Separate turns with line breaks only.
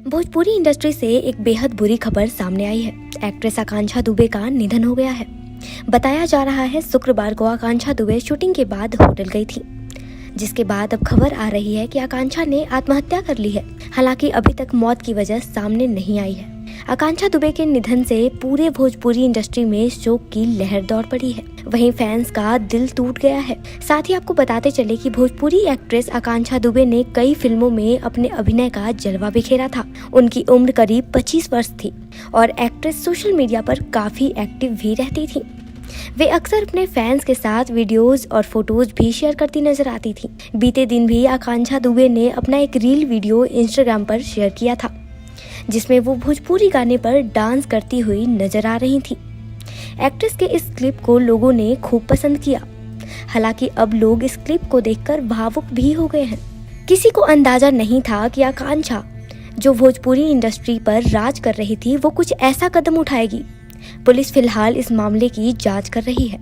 Bhojpuri industry से एक बेहद बुरी खबर सामने आई है। एक्ट्रेस आकांक्षा दुबे का निधन हो गया है। बताया जा रहा है शुक्रवार को आकांक्षा दुबे शूटिंग के बाद होटल गई थी, जिसके बाद अब खबर आ रही है कि आकांक्षा ने आत्महत्या कर ली है। हालांकि अभी तक मौत की वजह सामने नहीं आई है। आकांक्षा दुबे के निधन से पूरे भोजपुरी इंडस्ट्री में शोक की लहर दौड़ पड़ी है। वहीं फैंस का दिल टूट गया है। साथ ही आपको बताते चले कि भोजपुरी एक्ट्रेस आकांक्षा दुबे ने कई फिल्मों में अपने अभिनय का जलवा बिखेरा था। उनकी उम्र करीब 25 वर्ष थी और एक्ट्रेस सोशल मीडिया पर काफी एक्टिव भी रहती थी। वे अक्सर अपने फैंस के साथ वीडियोस और फोटोज भी शेयर करती नजर आती थी। बीते दिन भी आकांक्षा दुबे ने अपना एक रील वीडियो इंस्टाग्राम पर शेयर किया था, जिसमें वो भोजपुरी गाने पर डांस करती हुई नजर आ रही थी। एक्ट्रेस के इस क्लिप को लोगों ने खूब पसंद किया। हालांकि अब लोग इस क्लिप को देखकर भावुक भी हो गए हैं। किसी को अंदाजा नहीं था कि आकांक्षा, जो भोजपुरी इंडस्ट्री पर राज कर रही थी, वो कुछ ऐसा कदम उठाएगी। पुलिस फिलहाल इस मामले की जांच कर रही है।